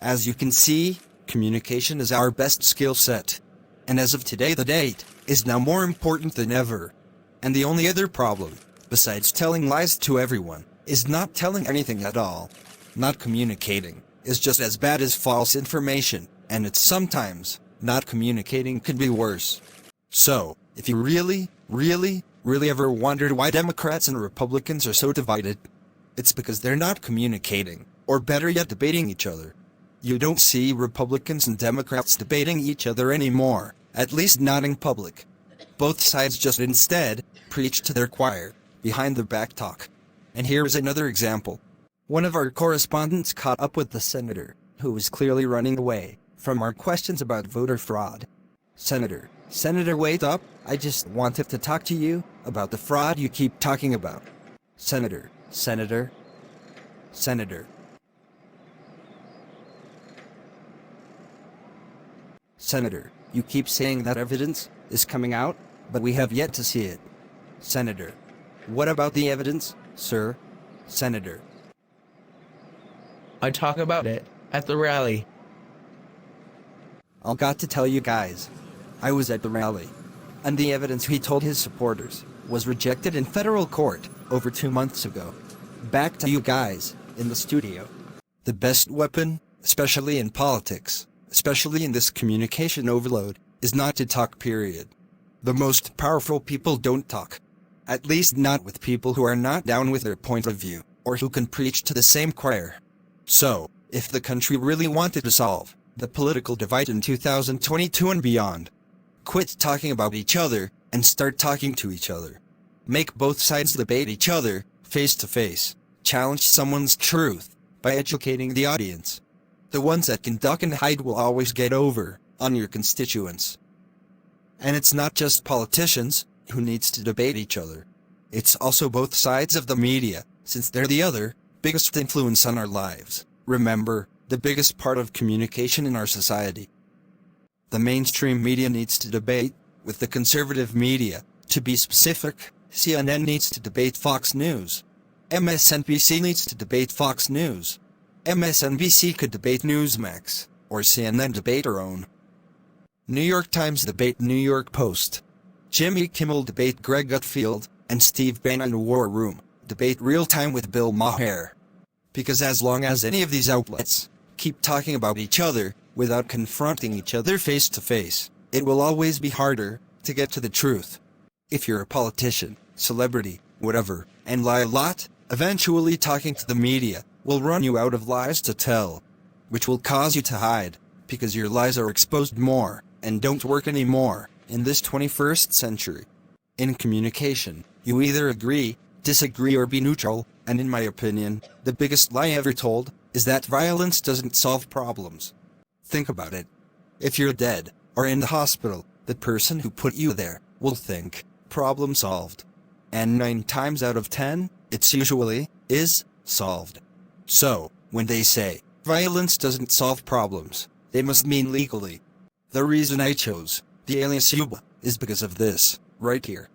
As you can see, communication is our best skill set. And as of today, the date is now more important than ever. And the only other problem, besides telling lies to everyone, is not telling anything at all. Not communicating is just as bad as false information, and it's sometimes not communicating could be worse. So, if you really ever wondered why Democrats and Republicans are so divided, it's because they're not communicating, or better yet, debating each other. You don't see Republicans and Democrats debating each other anymore, at least not in public. Both sides just instead preach to their choir, behind their back talk. And here is another example. One of our correspondents caught up with the senator, who was clearly running away from our questions about voter fraud. Senator, wait up, I just wanted to talk to you about the fraud you keep talking about. Senator. Senator, you keep saying that evidence is coming out, but we have yet to see it. Senator, what about the evidence, sir? Senator. I talk about it at the rally. I'll got to tell you guys, I was at the rally, and the evidence he told his supporters was rejected in federal court over 2 months ago. Back to you guys, in the studio. The best weapon, especially in politics, especially in this communication overload, is not to talk, period. The most powerful people don't talk. At least not with people who are not down with their point of view, or who can preach to the same choir. So, if the country really wanted to solve the political divide in 2022 and beyond, quit talking about each other and start talking to each other. Make both sides debate each other, face to face. Challenge someone's truth by educating the audience. The ones that can duck and hide will always get over on your constituents. And it's not just politicians who needs to debate each other. It's also both sides of the media, since they're the other biggest influence on our lives. Remember, the biggest part of communication in our society. The mainstream media needs to debate with the conservative media. To be specific, CNN needs to debate Fox News. MSNBC needs to debate Fox News. MSNBC could debate Newsmax, or CNN debate her own. New York Times debate New York Post. Jimmy Kimmel debate Greg Gutfeld, and Steve Bannon War Room debate Real Time with Bill Maher. Because as long as any of these outlets keep talking about each other without confronting each other face to face, it will always be harder to get to the truth. If you're a politician, celebrity, whatever, and lie a lot, eventually talking to the media will run you out of lies to tell, which will cause you to hide, because your lies are exposed more and don't work anymore in this 21st century. In communication, you either agree, disagree, or be neutral, and in my opinion, the biggest lie ever told is that violence doesn't solve problems. Think about it. If you're dead or in the hospital, the person who put you there will think, problem solved. And 9 times out of 10, it's usually is solved. So, when they say, violence doesn't solve problems, they must mean legally. The reason I chose the alias Yuba is because of this, right here.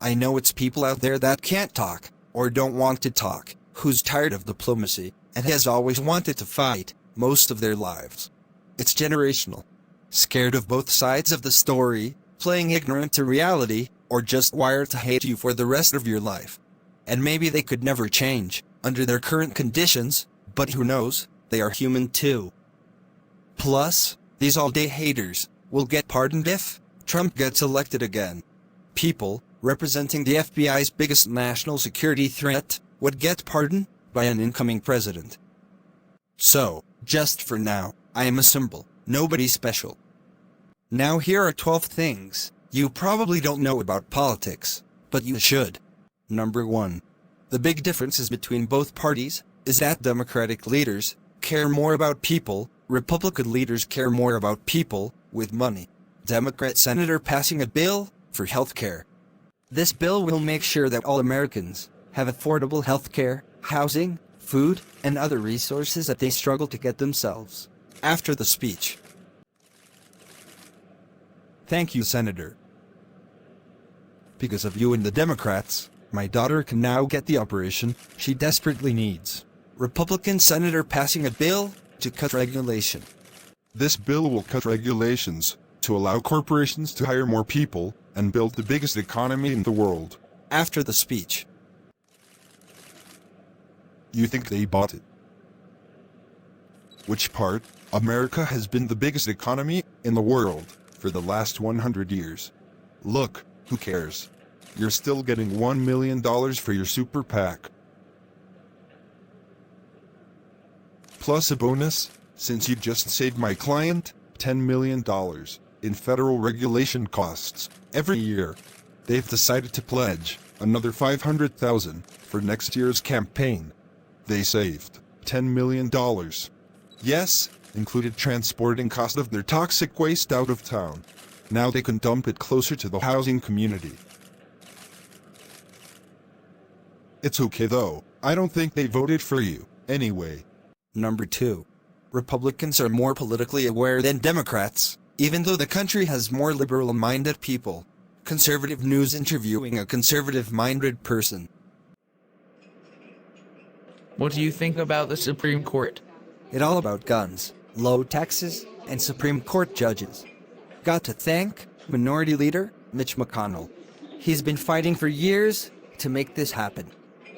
I know it's people out there that can't talk, or don't want to talk, who's tired of diplomacy, and has always wanted to fight, most of their lives. It's generational. Scared of both sides of the story, playing ignorant to reality, or just wired to hate you for the rest of your life. And maybe they could never change, under their current conditions, but who knows, they are human too. Plus, these all-day haters will get pardoned if Trump gets elected again. People representing the FBI's biggest national security threat would get pardoned by an incoming president. So, just for now, I am a symbol, nobody special. Now here are 12 things you probably don't know about politics, but you should. Number 1. The big differences between both parties is that Democratic leaders care more about people, Republican leaders care more about people with money. Democrat senator passing a bill for health care. This bill will make sure that all Americans have affordable health care, housing, food, and other resources that they struggle to get themselves. After the speech. Thank you, Senator. Because of you and the Democrats, my daughter can now get the operation she desperately needs. Republican senator passing a bill to cut regulation. This bill will cut regulations to allow corporations to hire more people and build the biggest economy in the world. After the speech, You think they bought it? Which part? America has been the biggest economy in the world for the last 100 years. Look, who cares? You're still getting $1 million for your super PAC. Plus a bonus, since you just saved my client $10 million in federal regulation costs every year. They've decided to pledge another $500,000 for next year's campaign. They saved $10 million. Yes, included transporting cost of their toxic waste out of town. Now they can dump it closer to the housing community. It's okay though, I don't think they voted for you, anyway. Number 2. Republicans are more politically aware than Democrats, even though the country has more liberal-minded people. Conservative News interviewing a conservative-minded person. What do you think about the Supreme Court? It all about guns, low taxes, and Supreme Court judges. Got to thank Minority Leader Mitch McConnell. He's been fighting for years to make this happen.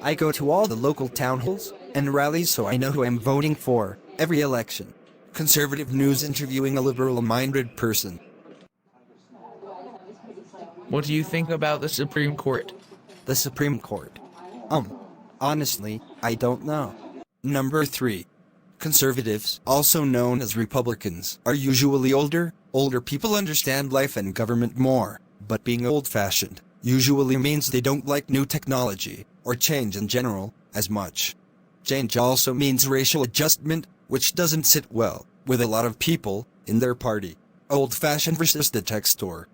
I go to all the local town halls and rallies so I know who I'm voting for every election. Conservative News interviewing a liberal-minded person. What do you think about the Supreme Court? The Supreme Court. Honestly, I don't know. Number 3. Conservatives, also known as Republicans, are usually older. Older people understand life and government more, but being old-fashioned usually means they don't like new technology, or change in general, as much. Change also means racial adjustment, which doesn't sit well with a lot of people in their party. Old-fashioned versus the tech store.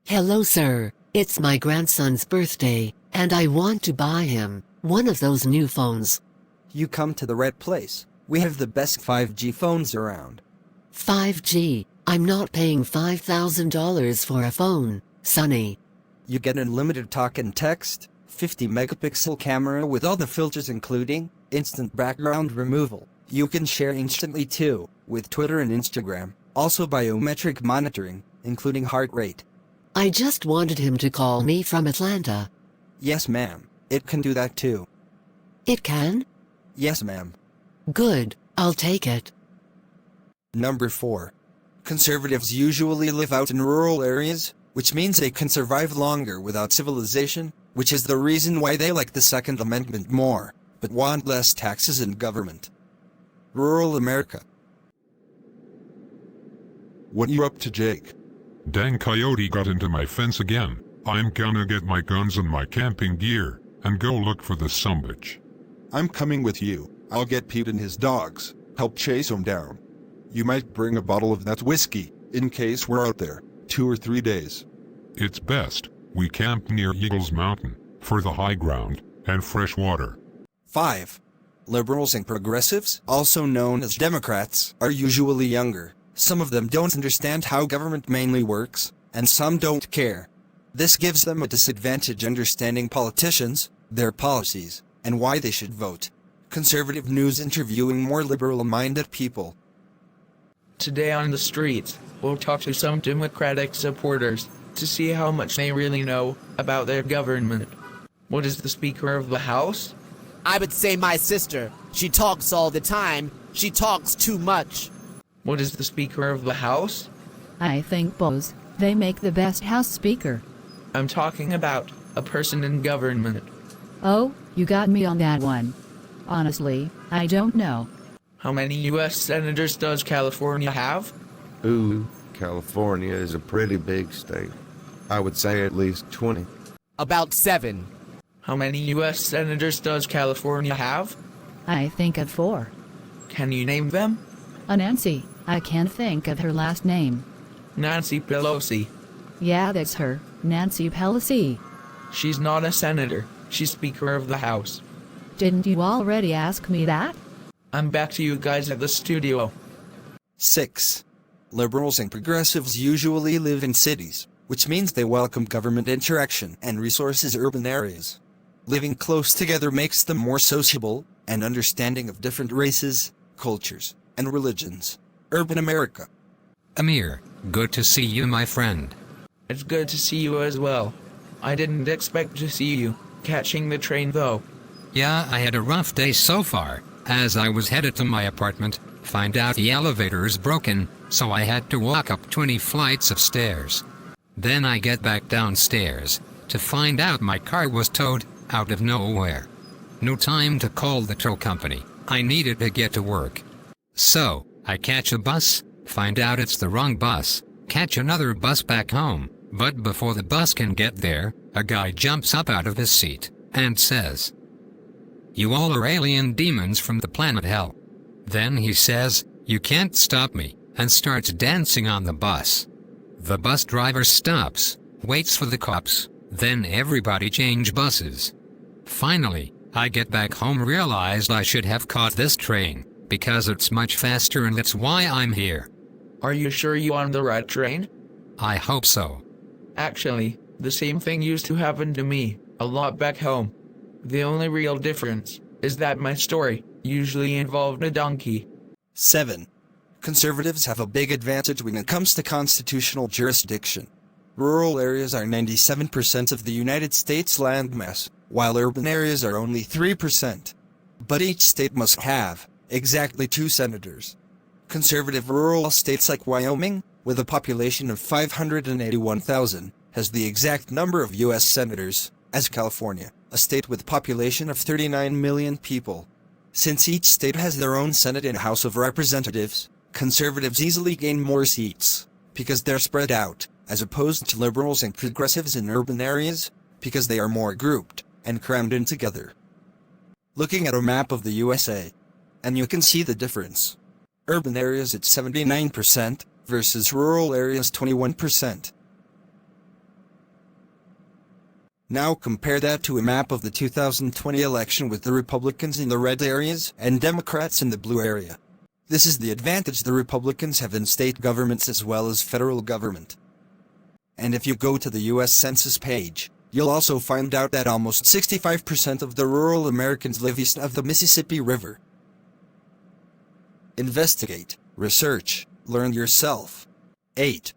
Hello, sir. It's my grandson's birthday, and I want to buy him one of those new phones. You come to the right place. We have the best 5G phones around. 5G? I'm not paying $5,000 for a phone, Sonny. You get unlimited talk and text, 50 megapixel camera with all the filters including instant background removal. You can share instantly too, with Twitter and Instagram. Also biometric monitoring, including heart rate. I just wanted him to call me from Atlanta. Yes, ma'am. It can do that too. It can? Yes, ma'am. Good, I'll take it. Number 4. Conservatives usually live out in rural areas, which means they can survive longer without civilization, which is the reason why they like the Second Amendment more, but want less taxes and government. Rural America. What you up to, Jake? Dang coyote got into my fence again. I'm gonna get my guns and my camping gear and go look for the sumbitch. I'm coming with you. I'll get Pete and his dogs, help chase him down. You might bring a bottle of that whiskey, in case we're out there 2 or 3 days. It's best we camp near Eagles Mountain for the high ground and fresh water. 5. Liberals and progressives, also known as Democrats, are usually younger. Some of them don't understand how government mainly works, and some don't care. This gives them a disadvantage understanding politicians, their policies, and why they should vote. Conservative News interviewing more liberal-minded people. Today on the streets, we'll talk to some Democratic supporters to see how much they really know about their government. What is the Speaker of the House? I would say my sister. She talks all the time. She talks too much. What is the Speaker of the House? I think both. They make the best House Speaker. I'm talking about a person in government. Oh, you got me on that one. Honestly, I don't know. How many U.S. senators does California have? Ooh, California is a pretty big state. I would say at least 20. About 7. How many U.S. senators does California have? I think of 4. Can you name them? Nancy, I can't think of her last name. Nancy Pelosi. Yeah, that's her, Nancy Pelosi. She's not a senator. She's Speaker of the House. Didn't you already ask me that? I'm back to you guys at the studio. 6. Liberals and progressives usually live in cities, which means they welcome government interaction and resources urban areas. Living close together makes them more sociable and understanding of different races, cultures, and religions. Urban America. Amir, good to see you, my friend. It's good to see you as well. I didn't expect to see you catching the train though. Yeah, I had a rough day so far. As I was headed to my apartment, find out the elevator is broken, so I had to walk up 20 flights of stairs. Then I get back downstairs to find out my car was towed out of nowhere. No time to call the tow company. I needed to get to work. So, I catch a bus, find out it's the wrong bus, catch another bus back home, but before the bus can get there, a guy jumps up out of his seat and says, "You all are alien demons from the planet Hell." Then he says, "You can't stop me," and starts dancing on the bus. The bus driver stops, waits for the cops, then everybody change buses. Finally, I get back home, realized I should have caught this train, because it's much faster and that's why I'm here. Are you sure you're on the right train? I hope so. Actually, the same thing used to happen to me, a lot back home. The only real difference is that my story usually involved a donkey. 7. Conservatives have a big advantage when it comes to constitutional jurisdiction. Rural areas are 97% of the United States landmass, while urban areas are only 3%. But each state must have exactly 2 senators. Conservative rural states like Wyoming, with a population of 581,000, has the exact number of U.S. senators as California, a state with a population of 39 million people. Since each state has their own Senate and House of Representatives, conservatives easily gain more seats, because they're spread out, as opposed to liberals and progressives in urban areas, because they are more grouped and crammed in together. Looking at a map of the USA, and you can see the difference. Urban areas at 79% versus rural areas 21%. Now compare that to a map of the 2020 election with the Republicans in the red areas and Democrats in the blue area. This is the advantage the Republicans have in state governments as well as federal government. And if you go to the U.S. Census page, you'll also find out that almost 65% of the rural Americans live east of the Mississippi River. Investigate, research, learn yourself. 8.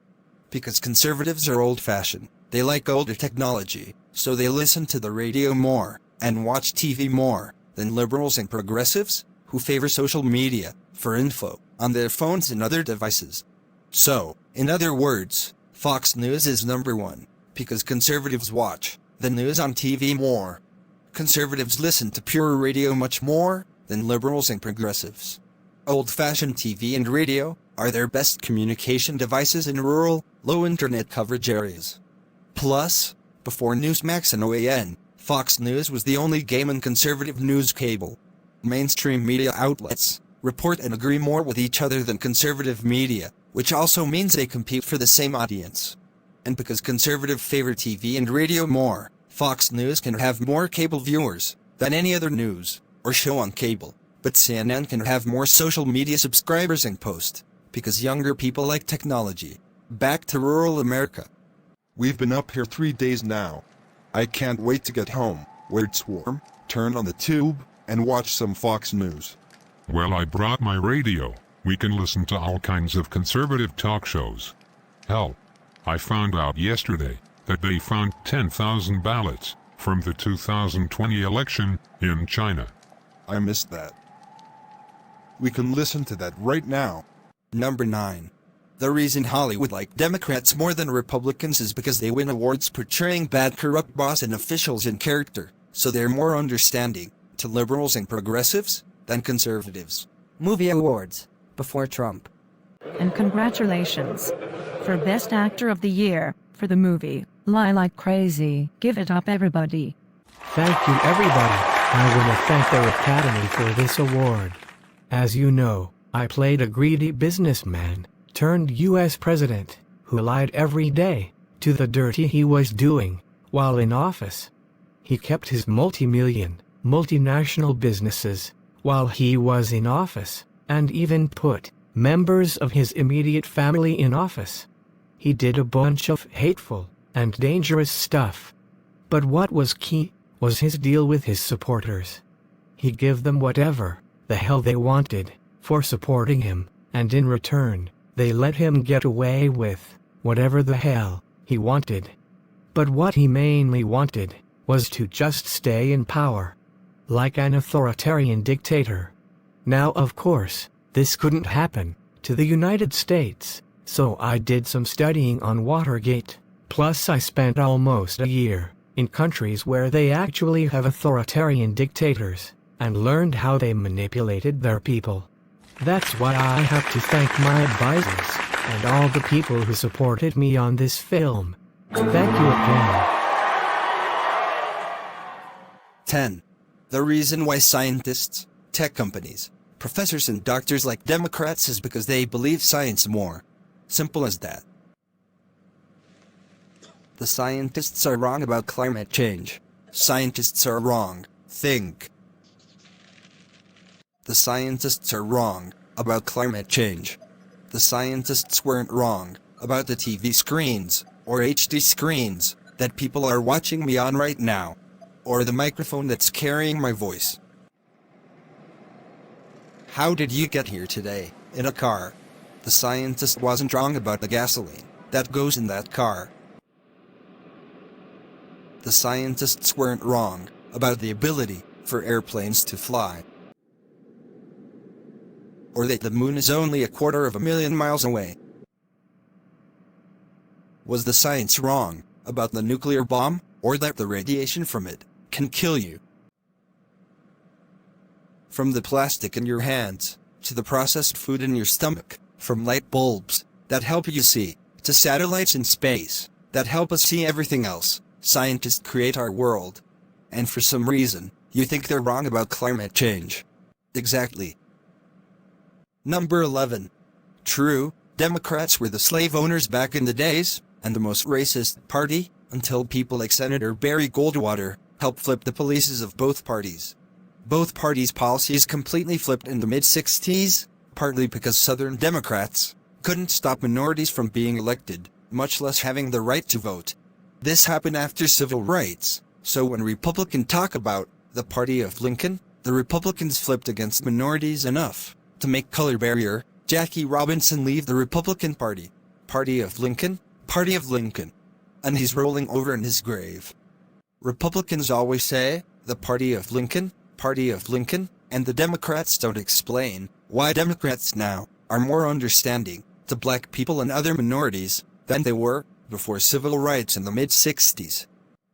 Because conservatives are old-fashioned, they like older technology, so they listen to the radio more, and watch TV more, than liberals and progressives, who favor social media, for info, on their phones and other devices. So, in other words, Fox News is number 1, because conservatives watch the news on TV more. Conservatives listen to pure radio much more than liberals and progressives. Old-fashioned TV and radio are their best communication devices in rural, low internet coverage areas. Plus, before Newsmax and OAN, Fox News was the only game in conservative news cable. Mainstream media outlets report and agree more with each other than conservative media, which also means they compete for the same audience. And because conservative favor TV and radio more, Fox News can have more cable viewers than any other news or show on cable. But CNN can have more social media subscribers and post, because younger people like technology. Back to rural America. We've been up here 3 days now. I can't wait to get home, where it's warm, turn on the tube, and watch some Fox News. Well, I brought my radio. We can listen to all kinds of conservative talk shows. Hell, I found out yesterday that they found 10,000 ballots from the 2020 election in China. I missed that. We can listen to that right now. Number 9. The reason Hollywood like Democrats more than Republicans is because they win awards portraying bad corrupt boss and officials in character, so they're more understanding to liberals and progressives than conservatives. Movie awards before Trump. And congratulations for Best Actor of the Year for the movie Lie Like Crazy. Give it up, everybody. Thank you, everybody. I want to thank the Academy for this award. As you know, I played a greedy businessman turned U.S. president who lied every day to the dirty he was doing while in office. He kept his multi-million, multinational businesses while he was in office, and even put members of his immediate family in office. He did a bunch of hateful and dangerous stuff. But what was key was his deal with his supporters. He gave them whatever the hell they wanted for supporting him, and in return, they let him get away with whatever the hell he wanted. But what he mainly wanted was to just stay in power, like an authoritarian dictator. Now, of course, this couldn't happen to the United States, so I did some studying on Watergate. Plus, I spent almost a year in countries where they actually have authoritarian dictators, and learned how they manipulated their people. That's why I have to thank my advisors and all the people who supported me on this film. Thank you again. 10. The reason why scientists, tech companies, professors and doctors like Democrats is because they believe science more. Simple as that. The scientists are wrong about climate change. Scientists are wrong. Think. The scientists are wrong about climate change. The scientists weren't wrong about the TV screens or HD screens that people are watching me on right now, or the microphone that's carrying my voice. How did you get here today in a car? The scientist wasn't wrong about the gasoline that goes in that car. The scientists weren't wrong about the ability for airplanes to fly, or that the moon is only 250,000 miles away. Was the science wrong about the nuclear bomb, or that the radiation from it can kill you? From the plastic in your hands, to the processed food in your stomach, from light bulbs that help you see, to satellites in space that help us see everything else, scientists create our world. And for some reason, you think they're wrong about climate change. Exactly. Number 11. True, Democrats were the slave owners back in the days, and the most racist party, until people like Senator Barry Goldwater helped flip the policies of both parties. Both parties' policies completely flipped in the mid-60s, partly because Southern Democrats couldn't stop minorities from being elected, much less having the right to vote. This happened after civil rights, so when Republicans talk about the party of Lincoln, the Republicans flipped against minorities enough to make color barrier Jackie Robinson leave the Republican Party. Party of Lincoln, Party of Lincoln. And he's rolling over in his grave. Republicans always say, the Party of Lincoln, and the Democrats don't explain why Democrats now are more understanding to black people and other minorities than they were before civil rights in the mid-60s.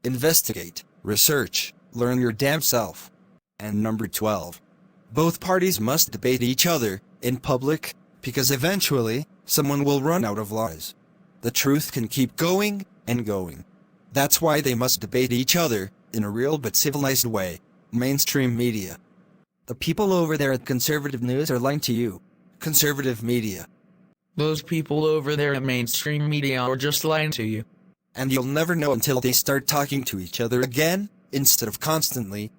Investigate, research, learn your damn self. And number 12. Both parties must debate each other in public, because eventually, someone will run out of lies. The truth can keep going and going. That's why they must debate each other in a real but civilized way. Mainstream media. The people over there at Conservative News are lying to you. Conservative media. Those people over there at mainstream media are just lying to you. And you'll never know until they start talking to each other again, instead of constantly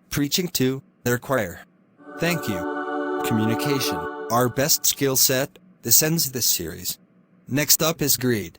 preaching to their choir. Thank you. Communication, our best skill set. This ends this series. Next up is greed.